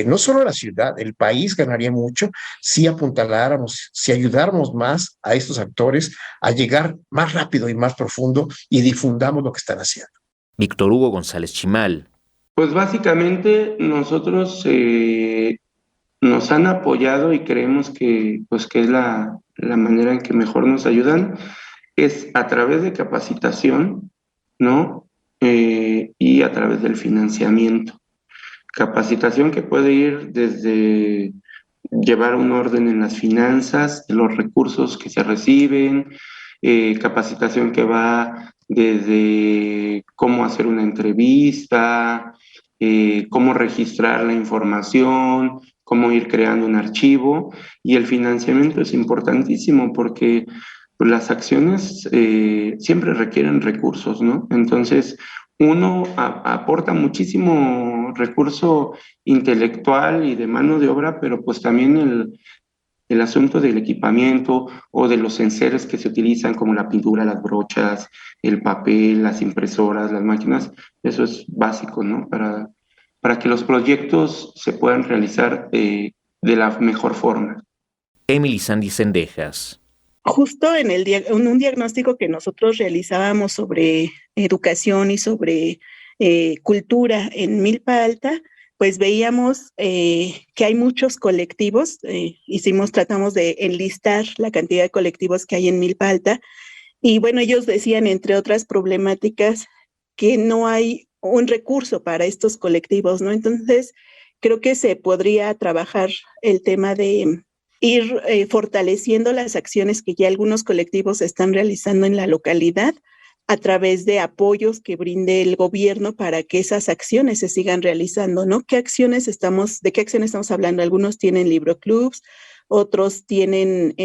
no solo la ciudad, el país ganaría mucho si apuntaláramos, si ayudáramos más a estos actores a llegar más rápido y más profundo y difundamos lo que están haciendo. Víctor Hugo González Chimal. Pues básicamente nosotros nos han apoyado y creemos que es la manera en que mejor nos ayudan, es a través de capacitación, ¿no? Y a través del financiamiento. Capacitación que puede ir desde llevar un orden en las finanzas, de los recursos que se reciben, capacitación que va desde cómo hacer una entrevista, cómo registrar la información, cómo ir creando un archivo, y el financiamiento es importantísimo porque pues, las acciones siempre requieren recursos, ¿no? Entonces, uno aporta muchísimo recurso intelectual y de mano de obra, pero pues también el asunto del equipamiento o de los enseres que se utilizan, como la pintura, las brochas, el papel, las impresoras, las máquinas, eso es básico, ¿no? Para que los proyectos se puedan realizar de la mejor forma. Emily Sandy Cendejas. Justo en un diagnóstico que nosotros realizábamos sobre educación y sobre cultura en Milpa Alta, pues veíamos que hay muchos colectivos, tratamos de enlistar la cantidad de colectivos que hay en Milpa Alta, y bueno, ellos decían, entre otras problemáticas, que no hay un recurso para estos colectivos, ¿no? Entonces, creo que se podría trabajar el tema de ir fortaleciendo las acciones que ya algunos colectivos están realizando en la localidad a través de apoyos que brinde el gobierno para que esas acciones se sigan realizando, ¿no? ¿De qué acciones estamos hablando? Algunos tienen libroclubs, otros tienen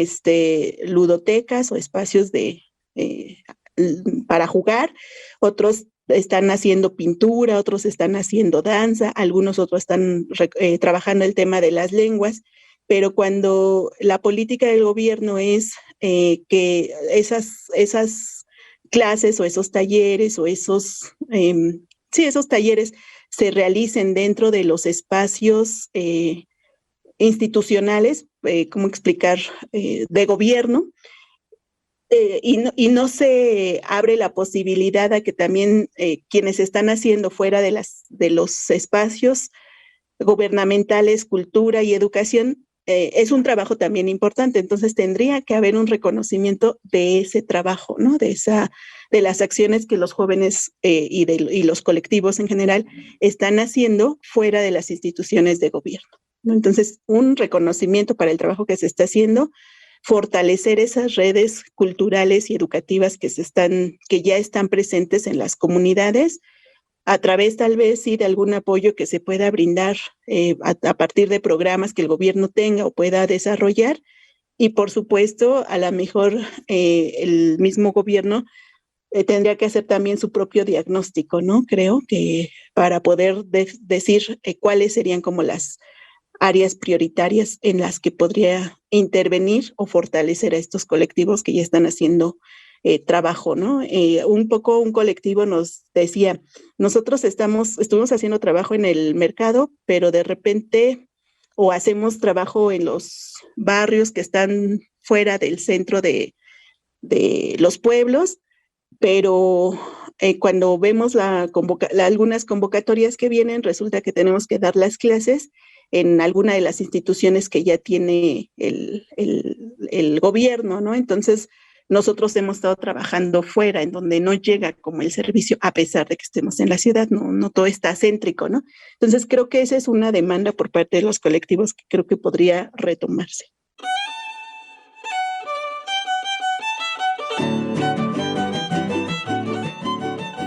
ludotecas o espacios para jugar, otros están haciendo pintura, otros están haciendo danza, algunos otros están trabajando el tema de las lenguas, pero cuando la política del gobierno es que esas clases o esos talleres o esos talleres se realicen dentro de los espacios institucionales, ¿cómo explicar?, de gobierno, y no se abre la posibilidad a que también quienes están haciendo fuera de los espacios gubernamentales, cultura y educación, es un trabajo también importante. Entonces tendría que haber un reconocimiento de ese trabajo, ¿no? De las acciones que los jóvenes y los colectivos en general están haciendo fuera de las instituciones de gobierno, ¿no? Entonces, un reconocimiento para el trabajo que se está haciendo, fortalecer esas redes culturales y educativas que ya están presentes en las comunidades, a través tal vez sí de algún apoyo que se pueda brindar a partir de programas que el gobierno tenga o pueda desarrollar, y por supuesto a lo mejor el mismo gobierno tendría que hacer también su propio diagnóstico, ¿no? Creo que para poder decir cuáles serían como las áreas prioritarias en las que podría intervenir o fortalecer a estos colectivos que ya están haciendo trabajo, ¿no? Un poco un colectivo nos decía, nosotros estuvimos haciendo trabajo en el mercado, pero de repente o hacemos trabajo en los barrios que están fuera del centro de los pueblos, pero cuando vemos algunas convocatorias que vienen, resulta que tenemos que dar las clases en alguna de las instituciones que ya tiene el gobierno, ¿no? Entonces, nosotros hemos estado trabajando fuera, en donde no llega como el servicio, a pesar de que estemos en la ciudad, no todo está céntrico, ¿no? Entonces, creo que esa es una demanda por parte de los colectivos que creo que podría retomarse.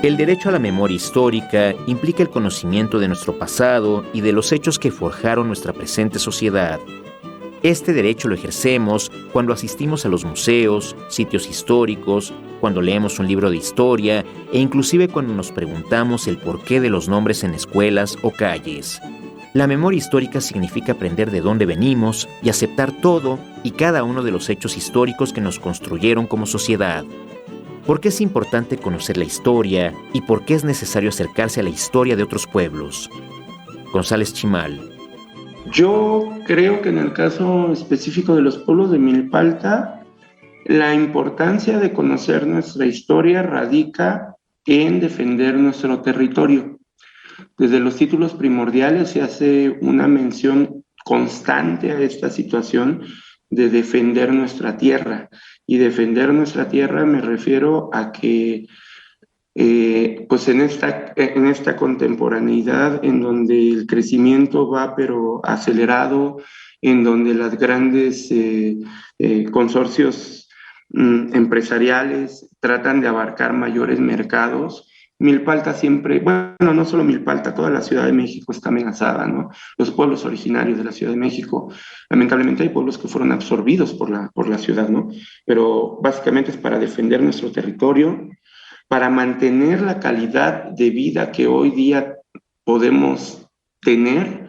El derecho a la memoria histórica implica el conocimiento de nuestro pasado y de los hechos que forjaron nuestra presente sociedad. Este derecho lo ejercemos cuando asistimos a los museos, sitios históricos, cuando leemos un libro de historia e inclusive cuando nos preguntamos el porqué de los nombres en escuelas o calles. La memoria histórica significa aprender de dónde venimos y aceptar todo y cada uno de los hechos históricos que nos construyeron como sociedad. ¿Por qué es importante conocer la historia y por qué es necesario acercarse a la historia de otros pueblos? González Chimal. Yo creo que en el caso específico de los pueblos de Milpa Alta, la importancia de conocer nuestra historia radica en defender nuestro territorio. Desde los títulos primordiales se hace una mención constante a esta situación de defender nuestra tierra. Y defender nuestra tierra me refiero a que pues en esta contemporaneidad en donde el crecimiento va pero acelerado, en donde los grandes consorcios empresariales tratan de abarcar mayores mercados, Milpa Alta siempre, bueno, no solo Milpa Alta, toda la Ciudad de México está amenazada, ¿no? Los pueblos originarios de la Ciudad de México, lamentablemente hay pueblos que fueron absorbidos por la ciudad, ¿no? Pero básicamente es para defender nuestro territorio, para mantener la calidad de vida que hoy día podemos tener,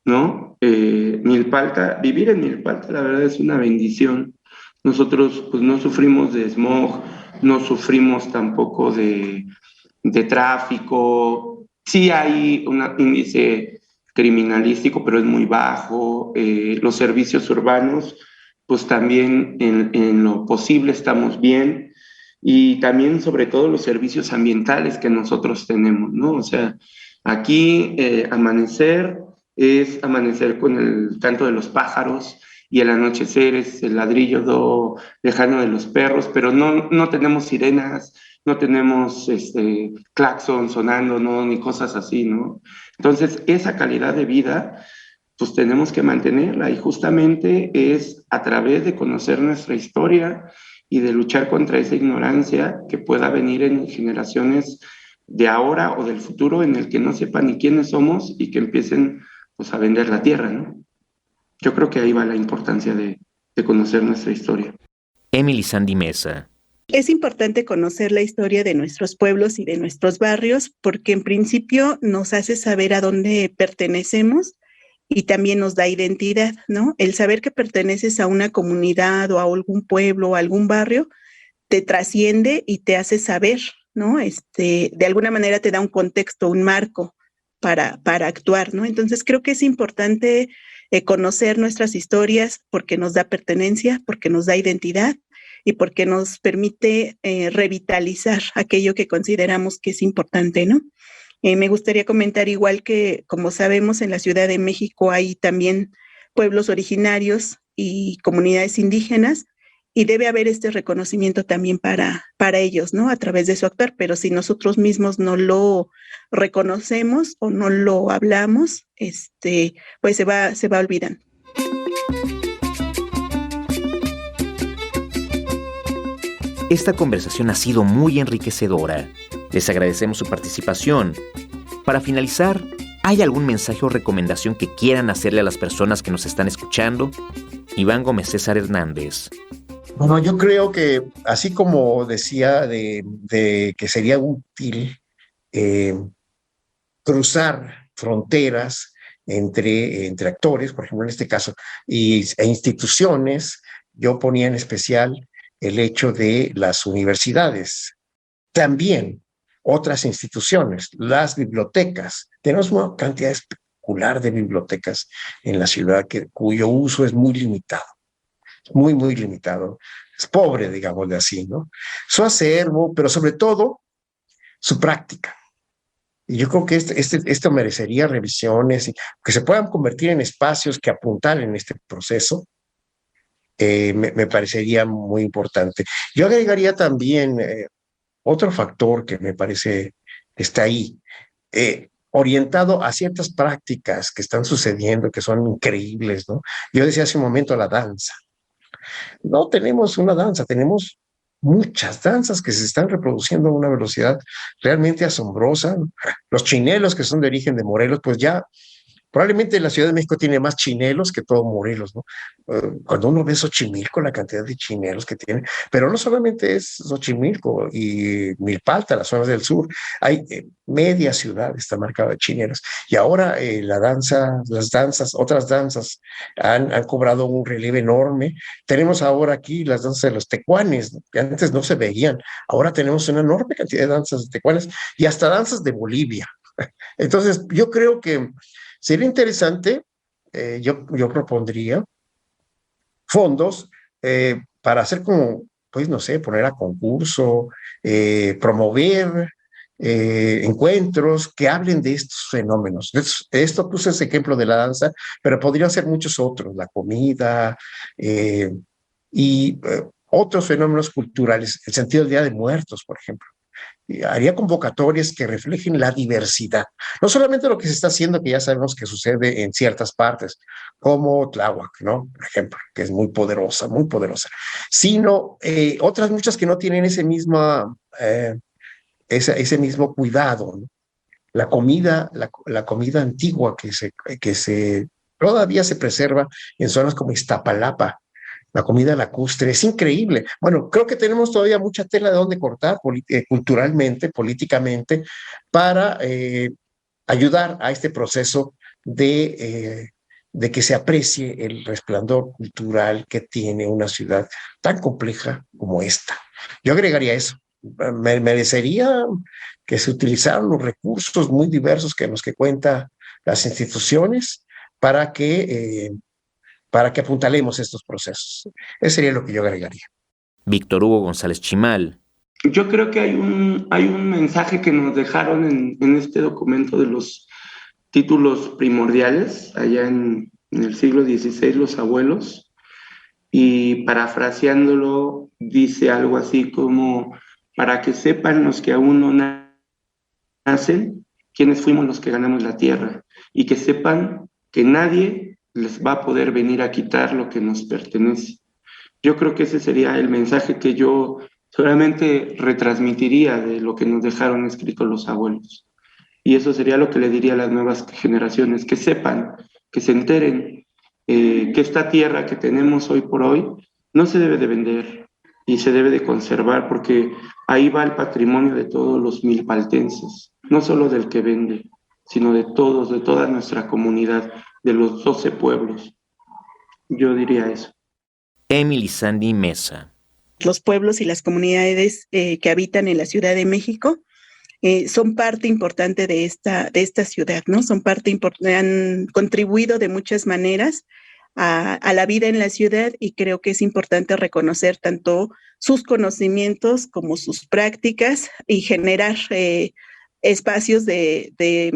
¿no? Milpa Alta, vivir en Milpa Alta, la verdad es una bendición. Nosotros pues no sufrimos de smog, no sufrimos tampoco de tráfico. Sí hay un índice criminalístico, pero es muy bajo. Los servicios urbanos, pues también en lo posible estamos bien. Y también, sobre todo, los servicios ambientales que nosotros tenemos, ¿no? O sea, aquí amanecer es amanecer con el canto de los pájaros y el anochecer es el ladrillo lejano de los perros, pero no tenemos sirenas, no tenemos claxon sonando, ¿no? Ni cosas así, ¿no? Entonces, esa calidad de vida, pues tenemos que mantenerla y justamente es a través de conocer nuestra historia y de luchar contra esa ignorancia que pueda venir en generaciones de ahora o del futuro en el que no sepan ni quiénes somos y que empiecen pues a vender la tierra, ¿no? Yo creo que ahí va la importancia de conocer nuestra historia. Emily Sandy Mesa. Es importante conocer la historia de nuestros pueblos y de nuestros barrios porque en principio nos hace saber a dónde pertenecemos y también nos da identidad, ¿no? El saber que perteneces a una comunidad o a algún pueblo o a algún barrio te trasciende y te hace saber, ¿no? De alguna manera te da un contexto, un marco para actuar, ¿no? Entonces creo que es importante conocer nuestras historias porque nos da pertenencia, porque nos da identidad y porque nos permite revitalizar aquello que consideramos que es importante, ¿no? Me gustaría comentar igual que, como sabemos, en la Ciudad de México hay también pueblos originarios y comunidades indígenas y debe haber este reconocimiento también para ellos, ¿no? A través de su actuar, pero si nosotros mismos no lo reconocemos o no lo hablamos, pues se va olvidando. Esta conversación ha sido muy enriquecedora. Les agradecemos su participación. Para finalizar, ¿hay algún mensaje o recomendación que quieran hacerle a las personas que nos están escuchando? Iván Gómez César Hernández. Bueno, yo creo que así como decía de que sería útil cruzar fronteras entre actores, por ejemplo en este caso, e instituciones, yo ponía en especial el hecho de las universidades. También otras instituciones, las bibliotecas. Tenemos una cantidad especular de bibliotecas en la ciudad cuyo uso es muy limitado, muy, muy limitado. Es pobre, digámosle así, ¿no? Su acervo, pero sobre todo su práctica. Y yo creo que esto merecería revisiones, que se puedan convertir en espacios que apuntalen este proceso. Me parecería muy importante. Yo agregaría también otro factor que me parece está ahí, orientado a ciertas prácticas que están sucediendo, que son increíbles, ¿no? Yo decía hace un momento la danza. No tenemos una danza, tenemos muchas danzas que se están reproduciendo a una velocidad realmente asombrosa. Los chinelos que son de origen de Morelos, pues ya probablemente la Ciudad de México tiene más chinelos que todo Morelos, ¿no? Cuando uno ve Xochimilco, la cantidad de chinelos que tiene, pero no solamente es Xochimilco y Milpalta, las zonas del sur, hay media ciudad está marcada de chinelos. Y ahora otras danzas han cobrado un relieve enorme. Tenemos ahora aquí las danzas de los tecuanes, ¿no? Que antes no se veían. Ahora tenemos una enorme cantidad de danzas de tecuanes y hasta danzas de Bolivia. Entonces, yo creo que sería interesante, yo propondría fondos para hacer como, pues no sé, poner a concurso, promover encuentros que hablen de estos fenómenos. Esto puse ese ejemplo de la danza, pero podrían ser muchos otros, la comida y otros fenómenos culturales, el sentido del Día de Muertos, por ejemplo. Haría convocatorias que reflejen la diversidad, no solamente lo que se está haciendo, que ya sabemos que sucede en ciertas partes, como Tláhuac, ¿no? Por ejemplo, que es muy poderosa, sino otras muchas que no tienen ese mismo cuidado, ¿no? La comida antigua que todavía se preserva en zonas como Iztapalapa, la comida lacustre, es increíble. Bueno, creo que tenemos todavía mucha tela de dónde cortar culturalmente, políticamente, para ayudar a este proceso de que se aprecie el resplandor cultural que tiene una ciudad tan compleja como esta. Yo agregaría eso. Merecería que se utilizaran los recursos muy diversos que cuentan las instituciones para que apuntalemos estos procesos. Eso sería lo que yo agregaría. Víctor Hugo González Chimal. Yo creo que hay un mensaje que nos dejaron en este documento de los títulos primordiales allá en el siglo XVI, los abuelos, y parafraseándolo dice algo así como: para que sepan los que aún no nacen quiénes fuimos los que ganamos la tierra, y que sepan que nadie les va a poder venir a quitar lo que nos pertenece. Yo creo que ese sería el mensaje que yo solamente retransmitiría de lo que nos dejaron escrito los abuelos. Y eso sería lo que le diría a las nuevas generaciones: que sepan, que se enteren que esta tierra que tenemos hoy por hoy no se debe de vender y se debe de conservar, porque ahí va el patrimonio de todos los milpaltenses, no solo del que vende, sino de todos, de toda nuestra comunidad, de los 12 pueblos. Yo diría eso. Emily Sandy Mesa. Los pueblos y las comunidades que habitan en la Ciudad de México son parte importante de esta ciudad, ¿no? Han contribuido de muchas maneras a la vida en la ciudad, y creo que es importante reconocer tanto sus conocimientos como sus prácticas y generar espacios de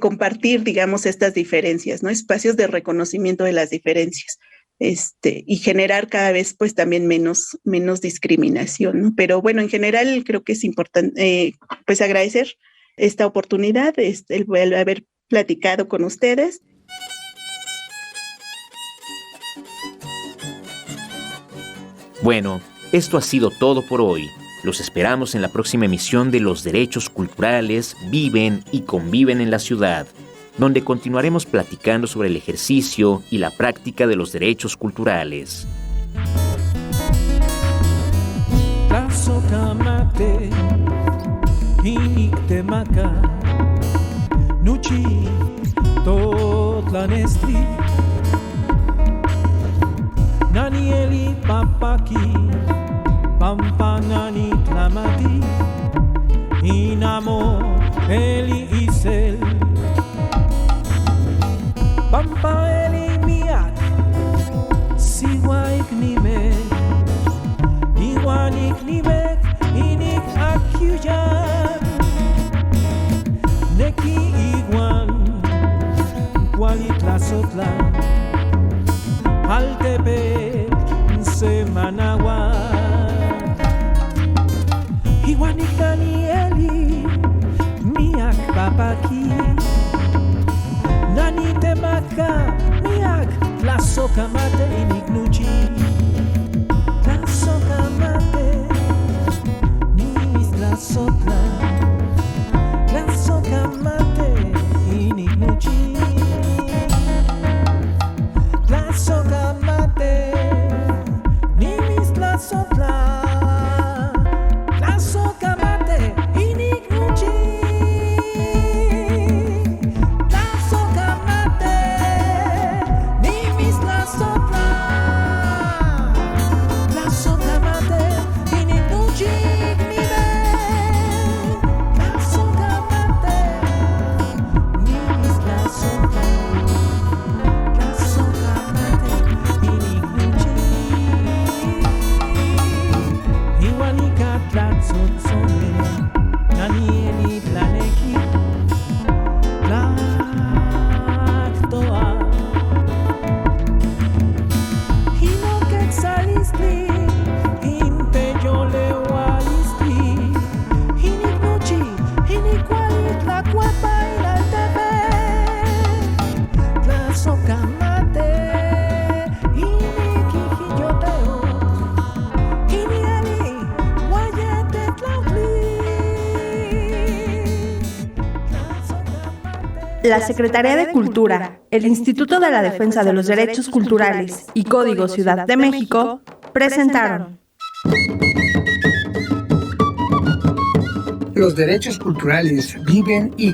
compartir, digamos, estas diferencias, ¿no? Espacios de reconocimiento de las diferencias. Y generar cada vez pues también menos discriminación, ¿no? Pero bueno, en general creo que es importante pues agradecer esta oportunidad, el haber platicado con ustedes. Bueno, esto ha sido todo por hoy. Los esperamos en la próxima emisión de Los Derechos Culturales Viven y Conviven en la Ciudad, donde continuaremos platicando sobre el ejercicio y la práctica de los derechos culturales. Tlazokamate, Inictemaca, Nuchi, Totlanestri, Nanieli Papaki, Pampanani Tlamati, Inamo Eli Isel, Pampa elimiak, siwaik nimek, iwanik nimek, inik akyuyan, neki iguan, kualit lasotlan, altepet semanawan, iwanik Danieli, miak papaki, Nani temaka, miak, tlazokamate iniknuchi. Tlazokamate, nimis tlazotla. Tlazokamate iniknuchi. Tlazokamate, nimis tlazotla. Tlazokamate iniknuchi. La Secretaría de Cultura, el Instituto de la Defensa de los Derechos Culturales y Código Ciudad de México presentaron Los derechos culturales viven y